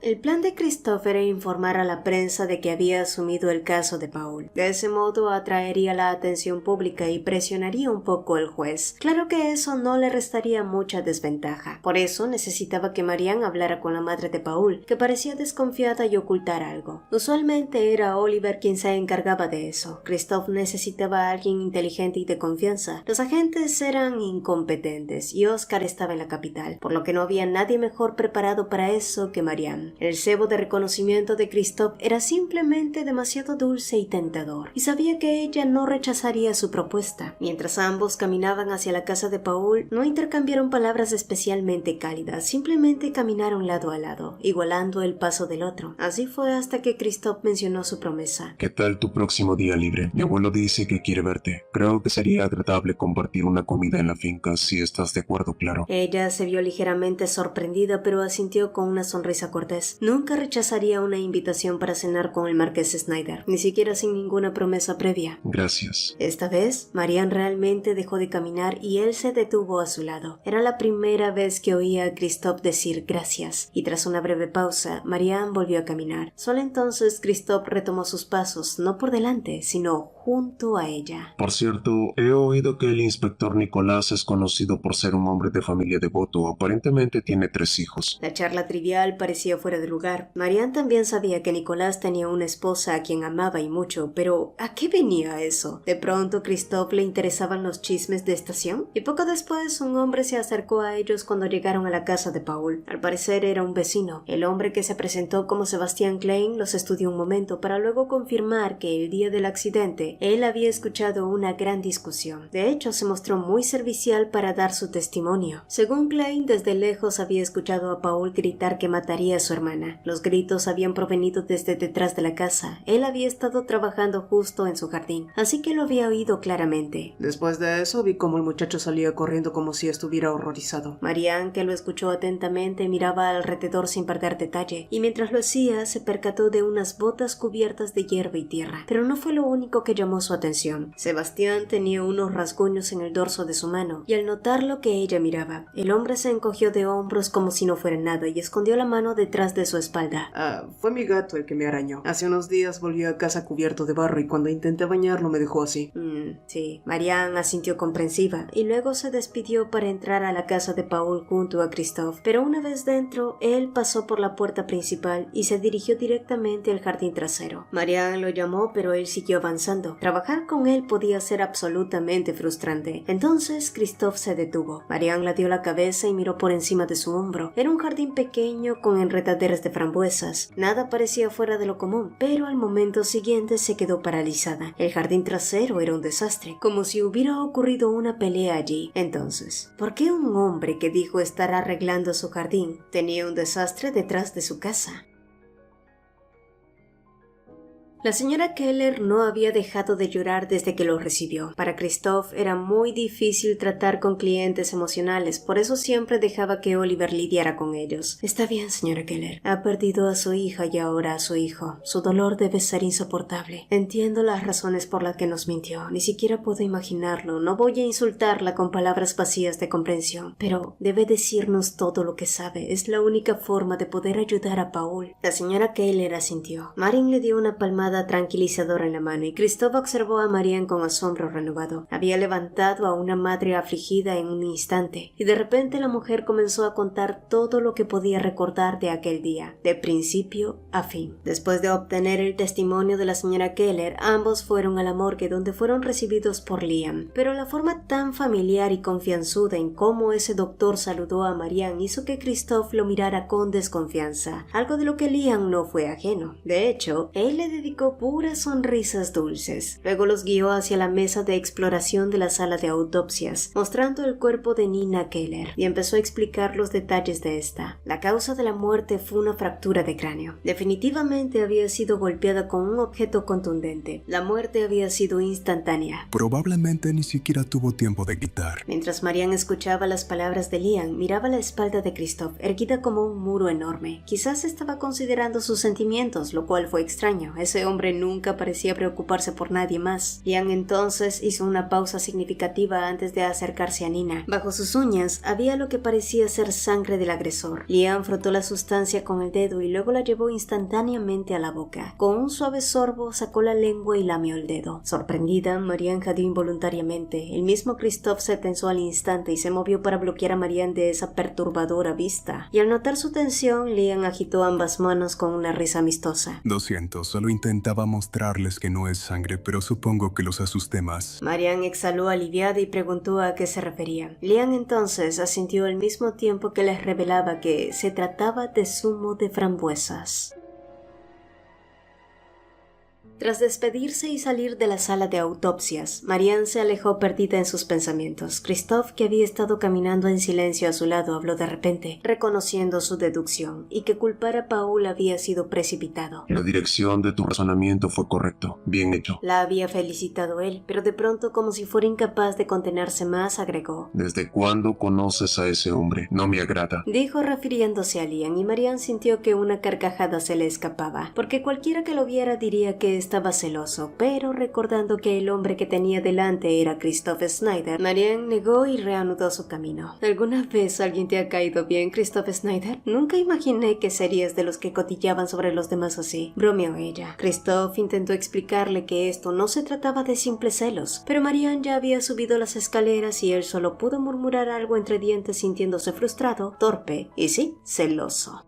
El plan de Christophe era informar a la prensa de que había asumido el caso de Paul. De ese modo atraería la atención pública y presionaría un poco al juez. Claro que eso no le restaría mucha desventaja. Por eso necesitaba que Marianne hablara con la madre de Paul, que parecía desconfiada y ocultar algo. Usualmente era Oliver quien se encargaba de eso. Christophe necesitaba a alguien inteligente y de confianza. Los agentes eran incompetentes y Oscar estaba en la capital, por lo que no había nadie mejor preparado para eso que Marianne. El cebo de reconocimiento de Christophe era simplemente demasiado dulce y tentador, y sabía que ella no rechazaría su propuesta. Mientras ambos caminaban hacia la casa de Paul, no intercambiaron palabras especialmente cálidas, simplemente caminaron lado a lado, igualando el paso del otro. Así fue hasta que Christophe mencionó su promesa. ¿Qué tal tu próximo día libre? Mi abuelo dice que quiere verte. Creo que sería agradable compartir una comida en la finca, si estás de acuerdo, claro. Ella se vio ligeramente sorprendida, pero asintió con una sonrisa cortés. Nunca rechazaría una invitación para cenar con el marqués Snyder, ni siquiera sin ninguna promesa previa. Gracias. Esta vez, Marianne realmente dejó de caminar y él se detuvo a su lado. Era la primera vez que oía a Christophe decir gracias, y tras una breve pausa, Marianne volvió a caminar. Solo entonces Christophe retomó sus pasos, no por delante, sino junto a ella. Por cierto, he oído que el inspector Nicolás es conocido por ser un hombre de familia devoto. Aparentemente tiene 3 hijos. La charla trivial parecía fuera de lugar. Marianne también sabía que Nicolás tenía una esposa a quien amaba y mucho, pero ¿a qué venía eso? ¿De pronto a Christophe le interesaban los chismes de estación? Y poco después un hombre se acercó a ellos cuando llegaron a la casa de Paul. Al parecer era un vecino. El hombre que se presentó como Sebastian Klein los estudió un momento para luego confirmar que el día del accidente él había escuchado una gran discusión. De hecho, se mostró muy servicial para dar su testimonio. Según Klein, desde lejos había escuchado a Paul gritar que mataría a su hermana. Los gritos habían provenido desde detrás de la casa. Él había estado trabajando justo en su jardín, así que lo había oído claramente. Después de eso vi cómo el muchacho salía corriendo como si estuviera horrorizado. Marianne, que lo escuchó atentamente, miraba alrededor sin perder detalle, y mientras lo hacía se percató de unas botas cubiertas de hierba y tierra. Pero no fue lo único que llamó su atención. Sebastián tenía unos rasguños en el dorso de su mano, y al notar lo que ella miraba, el hombre se encogió de hombros como si no fuera nada y escondió la mano detrás de su espalda. Fue mi gato el que me arañó. Hace unos días volvió a casa cubierto de barro y cuando intenté bañarlo me dejó así. Sí. Marianne asintió comprensiva y luego se despidió para entrar a la casa de Paul junto a Christophe. Pero una vez dentro, él pasó por la puerta principal y se dirigió directamente al jardín trasero. Marianne lo llamó, pero él siguió avanzando. Trabajar con él podía ser absolutamente frustrante. Entonces Christophe se detuvo. Marianne le dio la cabeza y miró por encima de su hombro. Era un jardín pequeño con enredaderas de frambuesas. Nada parecía fuera de lo común, pero al momento siguiente se quedó paralizada. El jardín trasero era un desastre, como si hubiera ocurrido una pelea allí. Entonces, ¿por qué un hombre que dijo estar arreglando su jardín tenía un desastre detrás de su casa? La señora Keller no había dejado de llorar desde que lo recibió. Para Christophe era muy difícil tratar con clientes emocionales, por eso siempre dejaba que Oliver lidiara con ellos. Está bien, señora Keller. Ha perdido a su hija y ahora a su hijo. Su dolor debe ser insoportable. Entiendo las razones por las que nos mintió. Ni siquiera puedo imaginarlo. No voy a insultarla con palabras vacías de comprensión, pero debe decirnos todo lo que sabe. Es la única forma de poder ayudar a Paul. La señora Keller asintió. Marianne le dio una palmada tranquilizadora en la mano y Christophe observó a Marianne con asombro renovado. Había levantado a una madre afligida en un instante y de repente la mujer comenzó a contar todo lo que podía recordar de aquel día, de principio a fin. Después de obtener el testimonio de la señora Keller, ambos fueron a la morgue donde fueron recibidos por Liam, pero la forma tan familiar y confianzuda en cómo ese doctor saludó a Marianne hizo que Christophe lo mirara con desconfianza, algo de lo que Liam no fue ajeno. De hecho, él le dedicó puras sonrisas dulces. Luego los guió hacia la mesa de exploración de la sala de autopsias, mostrando el cuerpo de Nina Keller, y empezó a explicar los detalles de esta. La causa de la muerte fue una fractura de cráneo. Definitivamente había sido golpeada con un objeto contundente. La muerte había sido instantánea. Probablemente ni siquiera tuvo tiempo de gritar. Mientras Marianne escuchaba las palabras de Liam, miraba la espalda de Christophe, erguida como un muro enorme. Quizás estaba considerando sus sentimientos, lo cual fue extraño. Ese hombre nunca parecía preocuparse por nadie más. Liam entonces hizo una pausa significativa antes de acercarse a Nina. Bajo sus uñas había lo que parecía ser sangre del agresor. Liam frotó la sustancia con el dedo y luego la llevó instantáneamente a la boca. Con un suave sorbo sacó la lengua y lamió el dedo. Sorprendida, Marianne jadeó involuntariamente. El mismo Christophe se tensó al instante y se movió para bloquear a Marianne de esa perturbadora vista. Y al notar su tensión, Liam agitó ambas manos con una risa amistosa. Lo siento, solo intentaba mostrarles que no es sangre, pero supongo que los asusté más. Marianne exhaló aliviada y preguntó a qué se refería. Liam entonces asintió al mismo tiempo que les revelaba que se trataba de zumo de frambuesas. Tras despedirse y salir de la sala de autopsias, Marianne se alejó perdida en sus pensamientos. Christophe, que había estado caminando en silencio a su lado, habló de repente, reconociendo su deducción, y que culpar a Paul había sido precipitado. La dirección de tu razonamiento fue correcto. Bien hecho. La había felicitado él, pero de pronto, como si fuera incapaz de contenerse más, agregó. ¿Desde cuándo conoces a ese hombre? No me agrada. Dijo refiriéndose a Liam, y Marianne sintió que una carcajada se le escapaba, porque cualquiera que lo viera diría que estaba celoso, pero recordando que el hombre que tenía delante era Christophe Snyder, Marianne negó y reanudó su camino. ¿Alguna vez alguien te ha caído bien, Christophe Snyder? Nunca imaginé que serías de los que cotillaban sobre los demás así, bromeó ella. Christophe intentó explicarle que esto no se trataba de simples celos, pero Marianne ya había subido las escaleras y él solo pudo murmurar algo entre dientes sintiéndose frustrado, torpe y sí, celoso.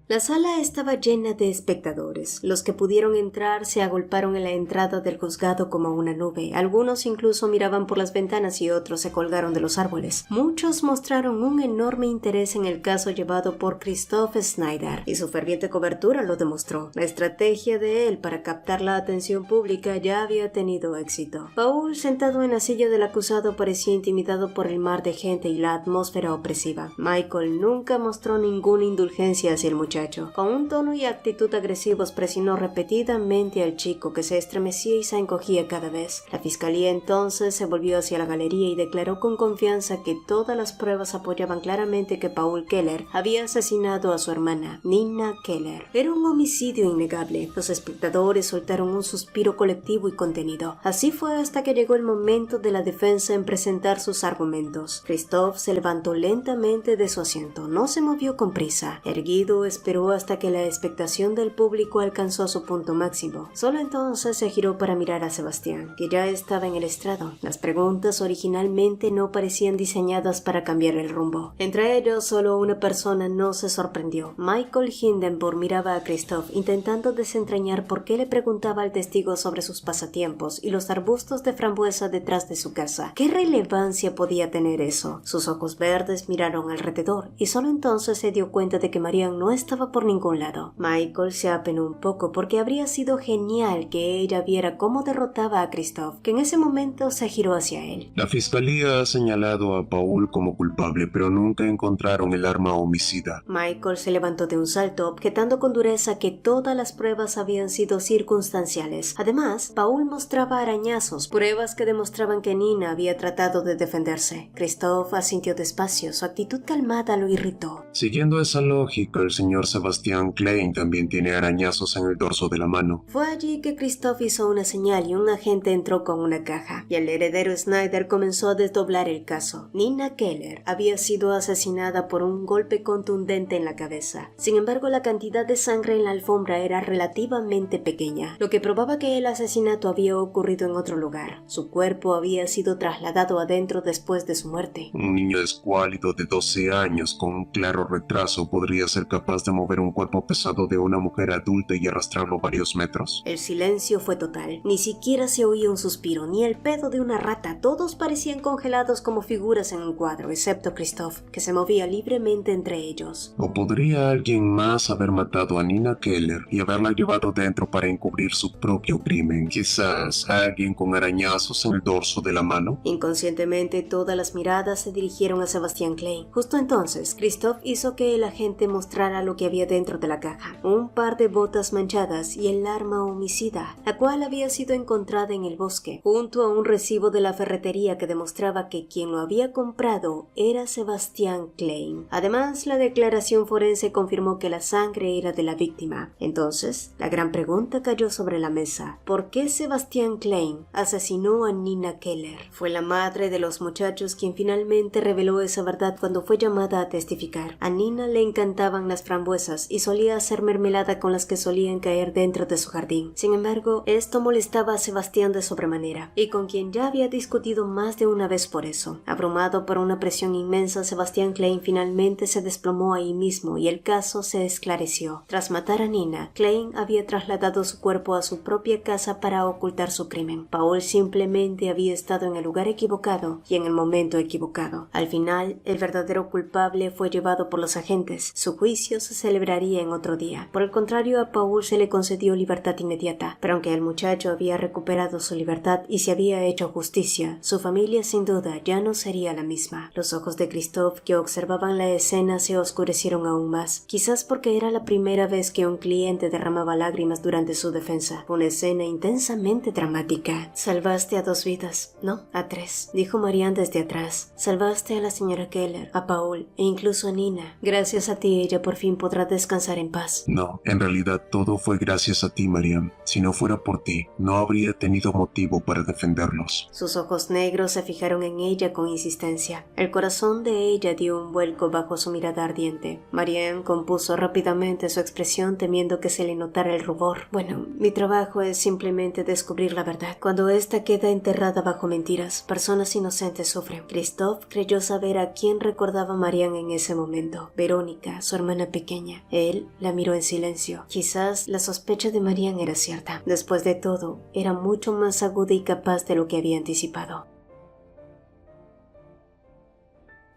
La sala estaba llena de espectadores. Los que pudieron entrar se agolparon en la entrada del juzgado como una nube. Algunos incluso miraban por las ventanas y otros se colgaron de los árboles. Muchos mostraron un enorme interés en el caso llevado por Christophe Snyder, y su ferviente cobertura lo demostró. La estrategia de él para captar la atención pública ya había tenido éxito. Paul, sentado en la silla del acusado, parecía intimidado por el mar de gente y la atmósfera opresiva. Michael nunca mostró ninguna indulgencia hacia el muchacho. Con un tono y actitud agresivos presionó repetidamente al chico, que se estremecía y se encogía cada vez. La fiscalía entonces se volvió hacia la galería y declaró con confianza que todas las pruebas apoyaban claramente que Paul Keller había asesinado a su hermana, Nina Keller. Era un homicidio innegable. Los espectadores soltaron un suspiro colectivo y contenido. Así fue hasta que llegó el momento de la defensa en presentar sus argumentos. Christophe se levantó lentamente de su asiento. No se movió con prisa. Erguido, esperó hasta que la expectación del público alcanzó su punto máximo. Solo entonces se giró para mirar a Sebastián, que ya estaba en el estrado. Las preguntas originalmente no parecían diseñadas para cambiar el rumbo. Entre ellos, solo una persona no se sorprendió. Michael Hindenburg miraba a Christophe, intentando desentrañar por qué le preguntaba al testigo sobre sus pasatiempos y los arbustos de frambuesa detrás de su casa. ¿Qué relevancia podía tener eso? Sus ojos verdes miraron alrededor, y solo entonces se dio cuenta de que Marianne no estaba por ningún lado. Michael se apenó un poco porque habría sido genial que ella viera cómo derrotaba a Christophe, que en ese momento se giró hacia él. La fiscalía ha señalado a Paul como culpable, pero nunca encontraron el arma homicida. Michael se levantó de un salto, objetando con dureza que todas las pruebas habían sido circunstanciales. Además, Paul mostraba arañazos, pruebas que demostraban que Nina había tratado de defenderse. Christophe asintió despacio, su actitud calmada lo irritó. Siguiendo esa lógica, el señor Sebastián Klein también tiene arañazos en el dorso de la mano. Fue allí que Christophe hizo una señal y un agente entró con una caja, y el heredero Snyder comenzó a desdoblar el caso. Nina Keller había sido asesinada por un golpe contundente en la cabeza. Sin embargo, la cantidad de sangre en la alfombra era relativamente pequeña, lo que probaba que el asesinato había ocurrido en otro lugar. Su cuerpo había sido trasladado adentro después de su muerte. Un niño escuálido de 12 años con un claro retraso podría ser capaz de mover un cuerpo pesado de una mujer adulta y arrastrarlo varios metros. El silencio fue total. Ni siquiera se oía un suspiro, ni el pedo de una rata. Todos parecían congelados como figuras en un cuadro, excepto Christophe, que se movía libremente entre ellos. ¿O podría alguien más haber matado a Nina Keller y haberla llevado dentro para encubrir su propio crimen? Quizás alguien con arañazos en el dorso de la mano. Inconscientemente, todas las miradas se dirigieron a Sebastián Klein. Justo entonces, Christophe hizo que el agente mostrara lo que que había dentro de la caja, un par de botas manchadas y el arma homicida, la cual había sido encontrada en el bosque, junto a un recibo de la ferretería que demostraba que quien lo había comprado era Sebastian Klein. Además, la declaración forense confirmó que la sangre era de la víctima. Entonces, la gran pregunta cayó sobre la mesa. ¿Por qué Sebastian Klein asesinó a Nina Keller? Fue la madre de los muchachos quien finalmente reveló esa verdad cuando fue llamada a testificar. A Nina le encantaban las frambuesas y solía hacer mermelada con las que solían caer dentro de su jardín. Sin embargo, esto molestaba a Sebastián de sobremanera, y con quien ya había discutido más de una vez por eso. Abrumado por una presión inmensa, Sebastian Klein finalmente se desplomó ahí mismo y el caso se esclareció. Tras matar a Nina, Klein había trasladado su cuerpo a su propia casa para ocultar su crimen. Paul simplemente había estado en el lugar equivocado y en el momento equivocado. Al final, el verdadero culpable fue llevado por los agentes. Su juicio se celebraría en otro día. Por el contrario, a Paul se le concedió libertad inmediata, pero aunque el muchacho había recuperado su libertad y se había hecho justicia, su familia sin duda ya no sería la misma. Los ojos de Christophe, que observaban la escena, se oscurecieron aún más, quizás porque era la primera vez que un cliente derramaba lágrimas durante su defensa. Una escena intensamente dramática. Salvaste a 2 vidas, no, a 3, dijo Marianne desde atrás. Salvaste a la señora Keller, a Paul e incluso a Nina. Gracias a ti ella por fin podrá descansar en paz. No, en realidad todo fue gracias a ti, Marianne. Si no fuera por ti, no habría tenido motivo para defenderlos. Sus ojos negros se fijaron en ella con insistencia. El corazón de ella dio un vuelco bajo su mirada ardiente. Marianne compuso rápidamente su expresión temiendo que se le notara el rubor. Bueno, mi trabajo es simplemente descubrir la verdad. Cuando ésta queda enterrada bajo mentiras, personas inocentes sufren. Christophe creyó saber a quién recordaba Marianne en ese momento. Verónica, su hermana pequeña. Él la miró en silencio. Quizás la sospecha de Marianne era cierta. Después de todo, era mucho más aguda y capaz de lo que había anticipado.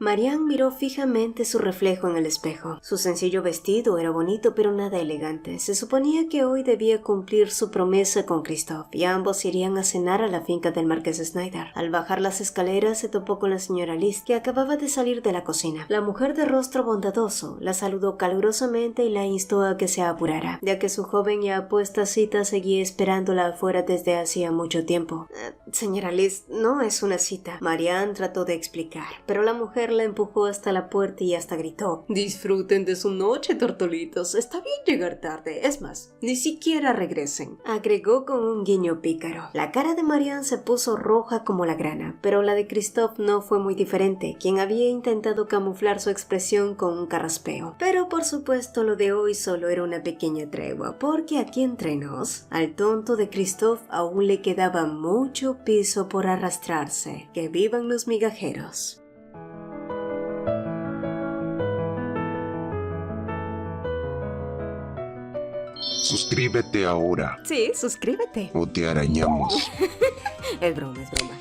Marianne miró fijamente su reflejo en el espejo. Su sencillo vestido era bonito pero nada elegante. Se suponía que hoy debía cumplir su promesa con Christophe y ambos irían a cenar a la finca del marqués Snyder. Al bajar las escaleras se topó con la señora Liz, que acababa de salir de la cocina. La mujer de rostro bondadoso la saludó calurosamente y la instó a que se apurara, ya que su joven y apuesta cita seguía esperándola afuera desde hacía mucho tiempo. Señora Liz, no es una cita. Marianne trató de explicar, pero la mujer la empujó hasta la puerta y hasta gritó: «Disfruten de su noche, tortolitos. Está bien llegar tarde. Es más, ni siquiera regresen», agregó con un guiño pícaro. La cara de Marianne se puso roja como la grana, pero la de Christophe no fue muy diferente, quien había intentado camuflar su expresión con un carraspeo. Pero por supuesto lo de hoy solo era una pequeña tregua, porque aquí entre nos, al tonto de Christophe aún le quedaba mucho piso por arrastrarse. ¡Que vivan los migajeros! Suscríbete ahora Sí, suscríbete. o te arañamos. Es broma, es broma.